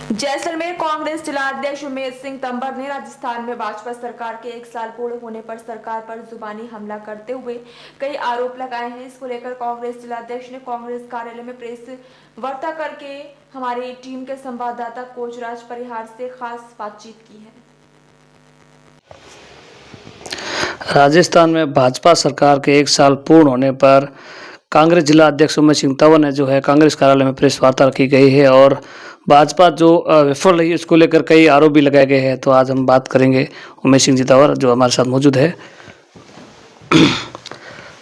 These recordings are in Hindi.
जैसलमेर कांग्रेस जिलाध्यक्ष उमेश सिंह तंवर ने राजस्थान में भाजपा सरकार के 1 साल पूर्ण होने पर सरकार पर जुबानी हमला करते हुए कई आरोप लगाए हैं। इसको लेकर कांग्रेस जिलाध्यक्ष ने कांग्रेस कार्यालय में प्रेस वार्ता करके हमारी टीम के संवाददाता कोचराज परिहार से खास बातचीत की है। राजस्थान में भाजपा सरकार के 1 साल पूर्ण होने पर कांग्रेस जिला अध्यक्ष उमेश सिंह तंवर ने जो है कांग्रेस कार्यालय में प्रेस वार्ता रखी गई है और भाजपा जो विफल रही है इसको लेकर कई आरोप भी लगाए गए हैं। तो आज हम बात करेंगे उमेश सिंह जी तंवर जो हमारे साथ मौजूद है।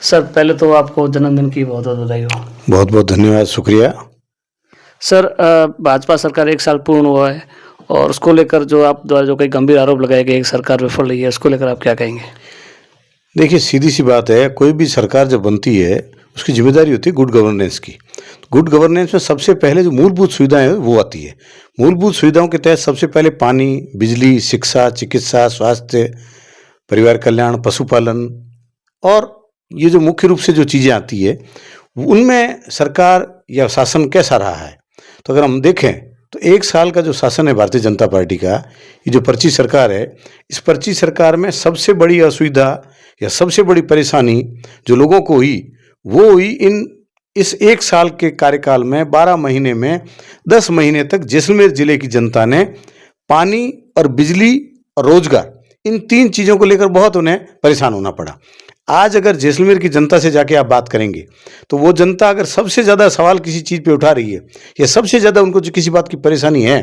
सर, पहले तो आपको जन्मदिन की बहुत बहुत बधाई हो। बहुत बहुत धन्यवाद, शुक्रिया। सर, भाजपा सरकार 1 साल पूर्ण हुआ है और उसको लेकर जो आप द्वारा जो कई गंभीर आरोप लगाए गए सरकार विफल रही है, उसको लेकर आप क्या कहेंगे? देखिए, सीधी सी बात है, कोई भी सरकार जब बनती है उसकी जिम्मेदारी होती है गुड गवर्नेंस की। गुड गवर्नेंस में सबसे पहले जो मूलभूत सुविधाएं हैं वो आती है। मूलभूत सुविधाओं के तहत सबसे पहले पानी, बिजली, शिक्षा, चिकित्सा, स्वास्थ्य, परिवार कल्याण, पशुपालन और ये जो मुख्य रूप से जो चीज़ें आती है उनमें सरकार या शासन कैसा रहा है। तो अगर हम देखें तो 1 साल का जो शासन है भारतीय जनता पार्टी का, ये जो पर्ची सरकार है, इस पर्ची सरकार में सबसे बड़ी असुविधा या सबसे बड़ी परेशानी जो लोगों को हुई वो हुई इस 1 साल के कार्यकाल में 12 महीने में 10 महीने तक जैसलमेर जिले की जनता ने पानी और बिजली और रोजगार, इन 3 चीज़ों को लेकर बहुत उन्हें परेशान होना पड़ा। आज अगर जैसलमेर की जनता से जाके आप बात करेंगे तो वो जनता अगर सबसे ज़्यादा सवाल किसी चीज़ पे उठा रही है या सबसे ज़्यादा उनको जो किसी बात की परेशानी है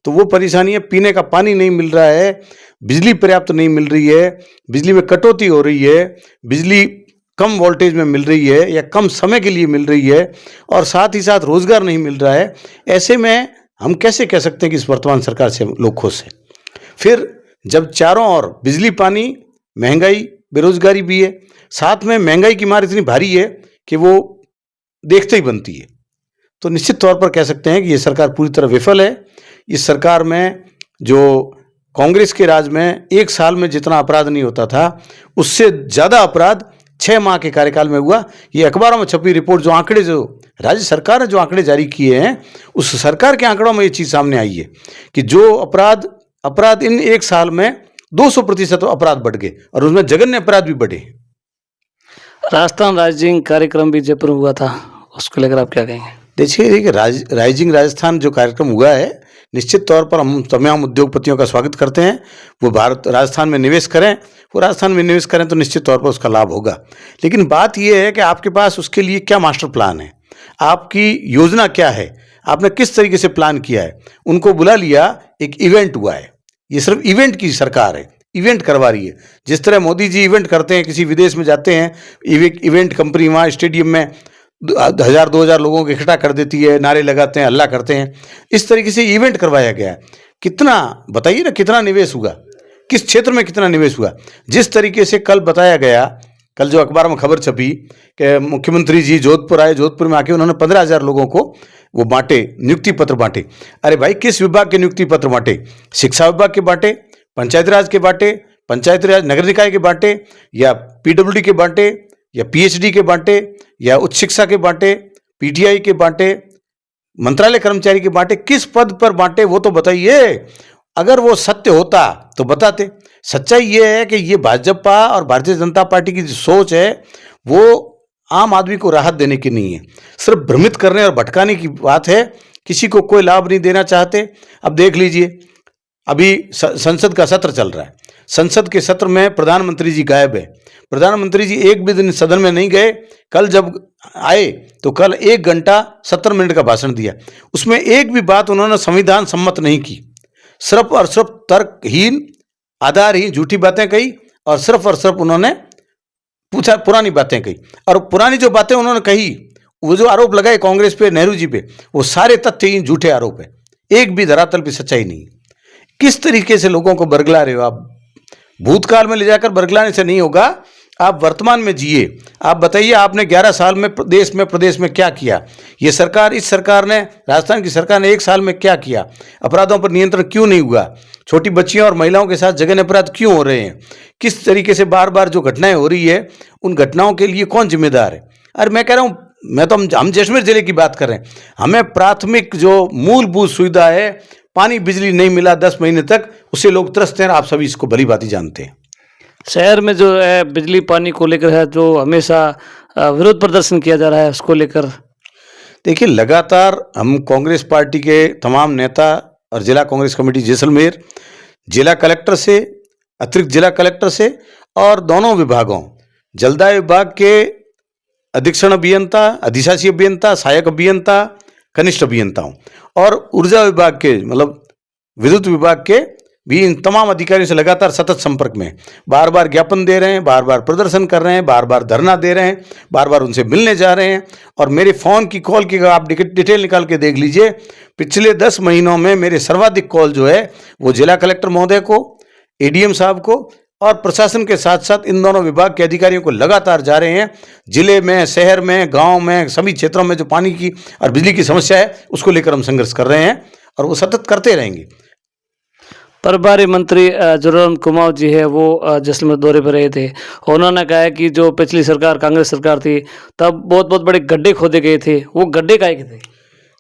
तो वो परेशानी है पीने का पानी नहीं मिल रहा है, बिजली पर्याप्त नहीं मिल रही है, बिजली में कटौती हो रही है, बिजली कम वोल्टेज में मिल रही है या कम समय के लिए मिल रही है और साथ ही साथ रोजगार नहीं मिल रहा है। ऐसे में हम कैसे कह सकते हैं कि इस वर्तमान सरकार से लोग खुश हैं? फिर जब चारों ओर बिजली, पानी, महंगाई, बेरोजगारी भी है, साथ में महंगाई की मार इतनी भारी है कि वो देखते ही बनती है, तो निश्चित तौर पर कह सकते हैं कि ये सरकार पूरी तरह विफल है। इस सरकार में जो कांग्रेस के राज में 1 साल में जितना अपराध नहीं होता था उससे ज़्यादा अपराध 6 माह के कार्यकाल में हुआ। ये अखबारों में छपी रिपोर्ट, जो आंकड़े जो राज्य सरकार ने जो आंकड़े जारी किए हैं उस सरकार के आंकड़ों में ये चीज़ सामने आई है कि जो अपराध इन 1 साल में 200% अपराध बढ़ गए और उसमें जघन्य अपराध भी बढ़े। राजस्थान राइजिंग कार्यक्रम भी जयपुर में हुआ था, उसको लेकर आप क्या कहेंगे? देखिए राइजिंग राजस्थान जो कार्यक्रम हुआ है, निश्चित तौर पर हम तमाम उद्योगपतियों का स्वागत करते हैं। वो राजस्थान में निवेश करें, वो राजस्थान में निवेश करें तो निश्चित तौर पर उसका लाभ होगा। लेकिन बात यह है कि आपके पास उसके लिए क्या मास्टर प्लान है, आपकी योजना क्या है, आपने किस तरीके से प्लान किया है। उनको बुला लिया, एक इवेंट हुआ है, ये सिर्फ इवेंट की सरकार है, इवेंट करवा रही है। जिस तरह मोदी जी इवेंट करते हैं, किसी विदेश में जाते हैं, इवेंट कंपनी वहाँ स्टेडियम में 1000-2000 लोगों को इकट्ठा कर देती है, नारे लगाते हैं, हल्ला करते हैं, इस तरीके से इवेंट करवाया गया है। कितना बताइए ना, कितना निवेश हुआ, किस क्षेत्र में कितना निवेश हुआ। जिस तरीके से कल बताया गया, कल जो अखबार में खबर छपी कि मुख्यमंत्री जी जोधपुर आए, जोधपुर में आके उन्होंने 15,000 लोगों को वो बांटे, नियुक्ति पत्र बांटे। अरे भाई, किस विभाग के नियुक्ति पत्र बांटे? शिक्षा विभाग के बांटे, पंचायत राज के बांटे, पंचायत राज नगर निकाय के बांटे, या पीडब्ल्यूडी के बांटे, या पीएचडी के बांटे, या उच्च शिक्षा के बांटे, पीटीआई के बांटे, मंत्रालय कर्मचारी के बांटे? किस पद पर बांटे वो तो बताइए। अगर वो सत्य होता तो बताते। सच्चाई ये है कि ये भाजपा और भारतीय जनता पार्टी की जो सोच है वो आम आदमी को राहत देने की नहीं है, सिर्फ भ्रमित करने और भटकाने की बात है। किसी को कोई लाभ नहीं देना चाहते। अब देख लीजिए, अभी संसद का सत्र चल रहा है, संसद के सत्र में प्रधानमंत्री जी गायब है। प्रधानमंत्री जी एक भी दिन सदन में नहीं गए। कल जब आए तो कल 1 घंटा 70 मिनट का भाषण दिया, उसमें एक भी बात उन्होंने संविधान सम्मत नहीं की। सिर्फ और सिर्फ तर्कहीन, आधारहीन, झूठी बातें कही और सिर्फ उन्होंने पुरानी बातें कही। और पुरानी जो बातें उन्होंने कही, वो जो आरोप लगाए कांग्रेस पे, नेहरू जी पे, वो सारे तथ्यहीन झूठे आरोप है। एक भी धरातल पे सच्चाई नहीं। किस तरीके से लोगों को बरगला रहे हो आप? भूतकाल में ले जाकर बरगलाने से नहीं होगा, आप वर्तमान में जिए। आप बताइए, आपने 11 साल में प्रदेश में क्या किया? ये सरकार, इस सरकार ने, राजस्थान की सरकार ने 1 साल में क्या किया? अपराधों पर नियंत्रण क्यों नहीं हुआ? छोटी बच्चियों और महिलाओं के साथ जघन्य अपराध क्यों हो रहे हैं? किस तरीके से बार बार जो घटनाएं हो रही है, उन घटनाओं के लिए कौन जिम्मेदार है? अरे मैं कह रहा हूँ, हम जैसलमेर जिले की बात कर रहे हैं। हमें प्राथमिक जो मूलभूत सुविधा है, पानी बिजली नहीं मिला 10 महीने तक, उससे लोग त्रस्त हैं। आप सभी इसको भली भांति जानते हैं। शहर में जो है बिजली पानी को लेकर है, जो हमेशा विरोध प्रदर्शन किया जा रहा है, उसको लेकर देखिए, लगातार हम कांग्रेस पार्टी के तमाम नेता और जिला कांग्रेस कमेटी जैसलमेर, जिला कलेक्टर से, अतिरिक्त जिला कलेक्टर से और दोनों विभागों, जलदाय विभाग के अधीक्षण अभियंता, अधिशासी अभियंता, सहायक अभियंता, कनिष्ठ अभियंताओं और ऊर्जा विभाग के मतलब विद्युत विभाग के भी इन तमाम अधिकारियों से लगातार सतत संपर्क में, बार बार ज्ञापन दे रहे हैं, बार बार प्रदर्शन कर रहे हैं, बार बार धरना दे रहे हैं, बार बार उनसे मिलने जा रहे हैं। और मेरे फ़ोन की कॉल की आप डिटेल निकाल के देख लीजिए, पिछले 10 महीनों में मेरे सर्वाधिक कॉल जो है वो जिला कलेक्टर महोदय को, एडीएम साहब को और प्रशासन के साथ साथ इन दोनों विभाग के अधिकारियों को लगातार जा रहे हैं। जिले में, शहर में, गांव में, सभी क्षेत्रों में जो पानी की और बिजली की समस्या है उसको लेकर हम संघर्ष कर रहे हैं और वो सतत करते रहेंगे। प्रभारी मंत्री जयराम कुमार जी है, वो जैसलमेर दौरे पर रहे थे। उन्होंने कहा है कि जो पिछली सरकार कांग्रेस सरकार थी तब बहुत बहुत बड़े गड्ढे खोदे गए थे, वो गड्ढे काहे के थे?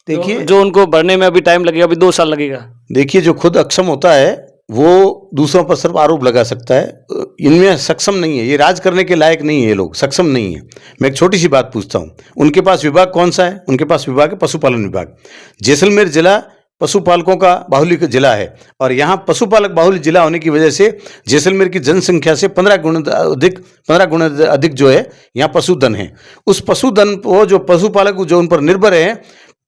देखिए, जो उनको भरने में अभी टाइम लगेगा, अभी 2 साल लगेगा। देखिए, जो खुद अक्षम होता है वो दूसरों पर सिर्फ आरोप लगा सकता है। इनमें सक्षम नहीं है, ये राज करने के लायक नहीं है, ये लोग सक्षम नहीं है। मैं एक छोटी सी बात पूछता हूँ, उनके पास विभाग कौन सा है? उनके पास विभाग है पशुपालन विभाग। जैसलमेर जिला पशुपालकों का बाहुल्य जिला है और यहाँ पशुपालक बाहुल्य जिला होने की वजह से जैसलमेर की जनसंख्या से 15 गुना अधिक जो है यहाँ पशुधन है। उस पशुधन को जो पशुपालक जो उन पर निर्भर है,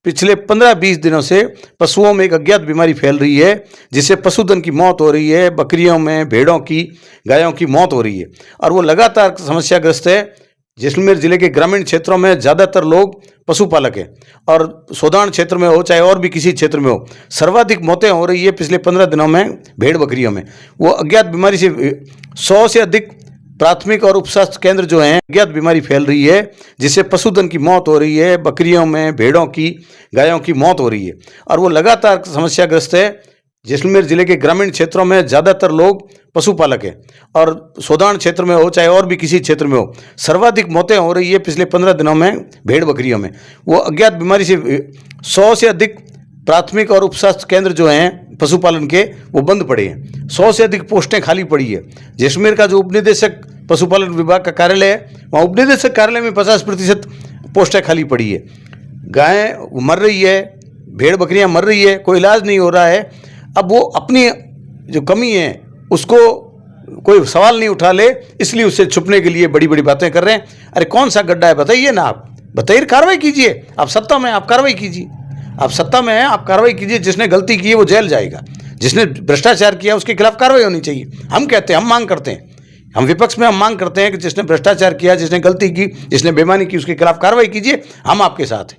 पिछले 15-20 दिनों से पशुओं में एक अज्ञात बीमारी फैल रही है जिससे पशुधन की मौत हो रही है, बकरियों में, भेड़ों की, गायों की मौत हो रही है और वो लगातार समस्याग्रस्त है। जैसलमेर जिले के ग्रामीण क्षेत्रों में ज़्यादातर लोग पशुपालक हैं और सोदान क्षेत्र में हो चाहे और भी किसी क्षेत्र में हो, सर्वाधिक मौतें हो रही है पिछले 15 दिनों में भेड़ बकरियों में। वो अज्ञात बीमारी से 100 से अधिक प्राथमिक और उपस्वास्थ्य केंद्र जो हैं, अज्ञात बीमारी फैल रही है जिससे पशुधन की मौत हो रही है, बकरियों में, भेड़ों की, गायों की मौत हो रही है और वो लगातार समस्याग्रस्त है। जैसलमेर जिले के ग्रामीण क्षेत्रों में ज़्यादातर लोग पशुपालक हैं और सोदान क्षेत्र में हो चाहे और भी किसी क्षेत्र में हो, सर्वाधिक मौतें हो रही है पिछले 15 दिनों में भेड़ बकरियों में। वो अज्ञात बीमारी से 100 से अधिक प्राथमिक और उपस्वास्थ्य केंद्र जो हैं पशुपालन के वो बंद पड़े हैं। 100 से अधिक पोस्टें खाली पड़ी है। जैसलमेर का जो उपनिदेशक पशुपालन विभाग का कार्यालय है, वहाँ उपनिदेशक कार्यालय में 50% पोस्टें खाली पड़ी है। गायें मर रही है, भेड़ बकरियाँ मर रही है, कोई इलाज नहीं हो रहा है। अब वो अपनी जो कमी है उसको कोई सवाल नहीं उठा ले, इसलिए उससे छुपने के लिए बड़ी बड़ी बातें कर रहे हैं। अरे कौन सा गड्ढा है बताइए ना, आप बताइए, कार्रवाई कीजिए। आप सत्ता में, आप कार्रवाई कीजिए। आप सत्ता में हैं, आप कार्रवाई कीजिए। जिसने गलती की है वो जेल जाएगा, जिसने भ्रष्टाचार किया उसके खिलाफ कार्रवाई होनी चाहिए। हम कहते हैं, हम मांग करते हैं, हम विपक्ष में हम मांग करते हैं कि जिसने भ्रष्टाचार किया, जिसने गलती की, जिसने बेईमानी की, उसके खिलाफ कार्रवाई कीजिए। हम आपके साथ हैं।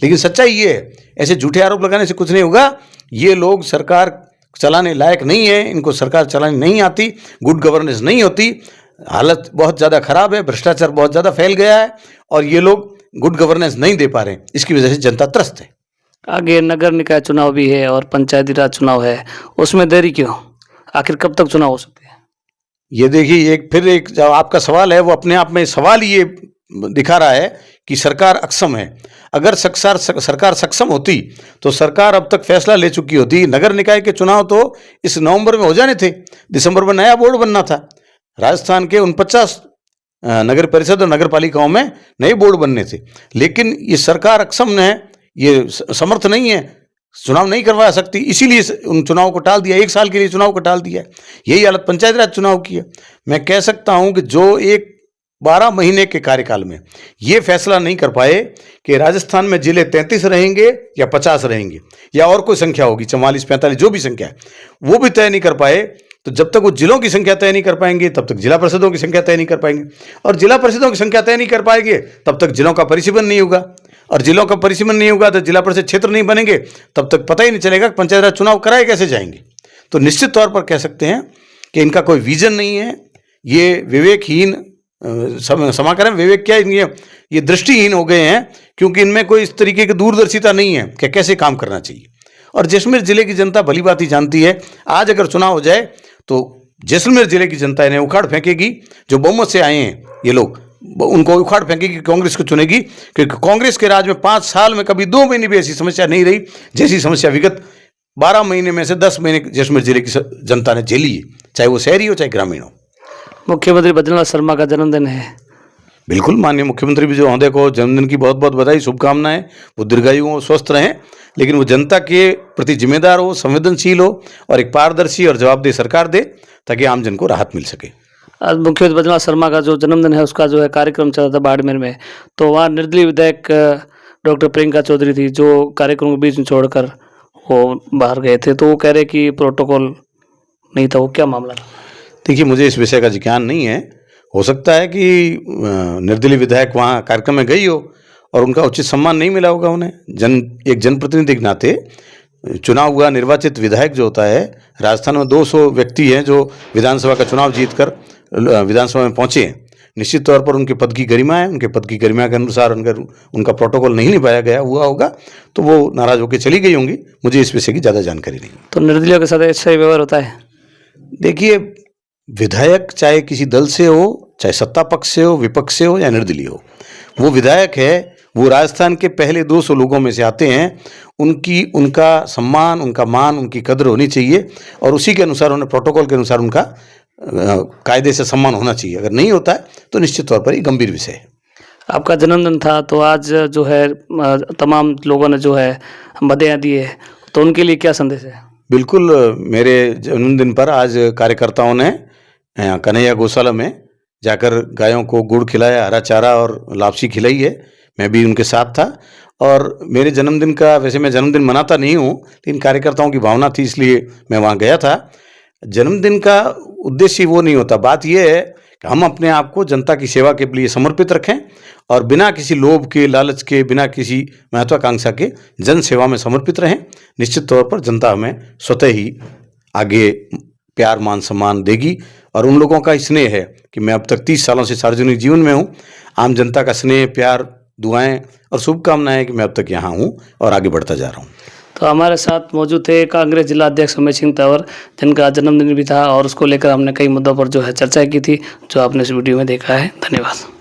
लेकिन सच्चाई ये है, ऐसे झूठे आरोप लगाने से कुछ नहीं होगा। ये लोग सरकार चलाने लायक नहीं है, इनको सरकार चलानी नहीं आती, गुड गवर्नेंस नहीं होती, हालत बहुत ज़्यादा खराब है, भ्रष्टाचार बहुत ज़्यादा फैल गया है और ये लोग गुड गवर्नेंस नहीं दे पा रहे हैं। इसकी वजह से जनता त्रस्त है। आगे नगर निकाय चुनाव भी है और पंचायती राज चुनाव है, उसमें देरी क्यों? आखिर कब तक चुनाव हो सकते हैं? ये देखिए, एक जो आपका सवाल है वो अपने आप में सवाल ये दिखा रहा है कि सरकार अक्षम है। अगर सरकार सक्षम होती तो सरकार अब तक फैसला ले चुकी होती। नगर निकाय के चुनाव तो इस नवंबर में हो जाने थे, दिसंबर में नया बोर्ड बनना था। राजस्थान के 49 नगर परिषद और नगर पालिकाओं में नए बोर्ड बनने थे, लेकिन ये सरकार अक्षम है, ये समर्थ नहीं है, चुनाव नहीं करवा सकती, इसीलिए उन चुनाव को टाल दिया। 1 साल के लिए चुनाव को टाल दिया। यही हालत पंचायत राज चुनाव की है। मैं कह सकता हूं कि जो एक 12 महीने के कार्यकाल में ये फैसला नहीं कर पाए कि राजस्थान में जिले 33 रहेंगे या 50 रहेंगे या और कोई संख्या होगी, 44, 45, जो भी संख्या है, वो भी तय नहीं कर पाए, तो जब तक वो जिलों की संख्या तय नहीं कर पाएंगे तब तक जिला परिषदों की संख्या तय नहीं कर पाएंगे, और जिला परिषदों की संख्या तय नहीं कर पाएंगे तब तक जिलों का परिसीमन नहीं होगा, और जिलों का परिसीमन नहीं होगा तो जिला परिषद क्षेत्र नहीं बनेंगे, तब तक पता ही नहीं चलेगा कि पंचायत राज चुनाव कराए कैसे जाएंगे। तो निश्चित तौर पर कह सकते हैं कि इनका कोई विजन नहीं है, ये विवेकहीन, क्षमा करें, विवेक क्या, ये दृष्टिहीन हो गए हैं, क्योंकि इनमें कोई इस तरीके की दूरदर्शिता नहीं है कि कैसे काम करना चाहिए। और जैसलमेर जिले की जनता भली बात ही जानती है, आज अगर चुनाव हो जाए तो जैसलमेर जिले की जनता इन्हें उखाड़ फेंकेगी। जो बहुमत से आए हैं ये लोग, उनको उखाड़ फेंकेगी, कांग्रेस को चुनेगी, क्योंकि कांग्रेस के राज में 5 साल में कभी 2 महीने भी ऐसी समस्या नहीं रही जैसी समस्या विगत 12 महीने में से 10 महीने जैसलमेर जिले की जनता ने झेली है, चाहे वो शहरी हो चाहे ग्रामीण हो। मुख्यमंत्री भजनलाल शर्मा का जन्मदिन है। बिल्कुल, माननीय मुख्यमंत्री भी जो महोदय को जन्मदिन की बहुत बहुत बधाई, शुभकामनाएं। वो दीर्घायु हो, स्वस्थ रहें, लेकिन वो जनता के प्रति जिम्मेदार हो, संवेदनशील हो और एक पारदर्शी और जवाबदेह सरकार दे, ताकि आम जन को राहत मिल सके। आज मुख्यमंत्री भजनलाल शर्मा का जो जन्मदिन है उसका जो है कार्यक्रम चल रहा था बाड़मेर में, तो वहाँ निर्दलीय विधायक डॉक्टर प्रियंका चौधरी थी जो कार्यक्रम को बीच में छोड़कर वो बाहर गए थे, तो वो कह रहे कि प्रोटोकॉल नहीं था, वो क्या मामला था? देखिए, मुझे इस विषय का ज्ञान नहीं है। हो सकता है कि निर्दलीय विधायक वहाँ कार्यक्रम में गई हो और उनका उचित सम्मान नहीं मिला होगा उन्हें। एक जनप्रतिनिधि के नाते चुनाव हुआ, निर्वाचित विधायक जो होता है, राजस्थान में 200 व्यक्ति हैं जो विधानसभा का चुनाव जीतकर विधानसभा में पहुँचे हैं। निश्चित तौर पर उनके पद की गरिमा है, उनके पद की गरिमा के अनुसार उनका प्रोटोकॉल नहीं निभाया गया हुआ होगा, तो वो नाराज होकर चली गई होंगी। मुझे इस विषय की ज़्यादा जानकारी नहीं। तो निर्दलीयों के साथ ऐसा ही व्यवहार होता है? देखिए, विधायक चाहे किसी दल से हो, चाहे सत्ता पक्ष से हो, विपक्ष से हो या निर्दलीय हो, वो विधायक है, वो राजस्थान के पहले 200 लोगों में से आते हैं। उनका सम्मान, उनका मान, उनकी कदर होनी चाहिए और उसी के अनुसार उन्हें प्रोटोकॉल के अनुसार उनका कायदे से सम्मान होना चाहिए। अगर नहीं होता है तो निश्चित तौर पर ये गंभीर विषय है। आपका जन्मदिन था तो आज जो है तमाम लोगों ने जो है बधाइयाँ दी है, तो उनके लिए क्या संदेश है? बिल्कुल, मेरे जन्मदिन पर आज कार्यकर्ताओं ने कन्हैया गौशाला में जाकर गायों को गुड़ खिलाया, हरा चारा और लापसी खिलाई है। मैं भी उनके साथ था और मेरे जन्मदिन का, वैसे मैं जन्मदिन मनाता नहीं हूँ, लेकिन कार्यकर्ताओं की भावना थी इसलिए मैं वहाँ गया था। जन्मदिन का उद्देश्य वो नहीं होता, बात यह है कि हम अपने आप को जनता की सेवा के लिए समर्पित रखें और बिना किसी लोभ के, लालच के, बिना किसी महत्वाकांक्षा के जन सेवा में समर्पित रहें। निश्चित तौर पर जनता हमें स्वतः ही आगे प्यार, मान, सम्मान देगी और उन लोगों का स्नेह है कि मैं अब तक 30 सालों से सार्वजनिक जीवन में हूँ। आम जनता का स्नेह, प्यार, दुआएं और शुभकामनाएं कि मैं अब तक यहाँ हूँ और आगे बढ़ता जा रहा हूँ। तो हमारे साथ मौजूद थे कांग्रेस जिला अध्यक्ष उमेश सिंह तंवर, जिनका जन्मदिन भी था और उसको लेकर हमने कई मुद्दों पर जो है चर्चा की थी, जो आपने इस वीडियो में देखा है। धन्यवाद।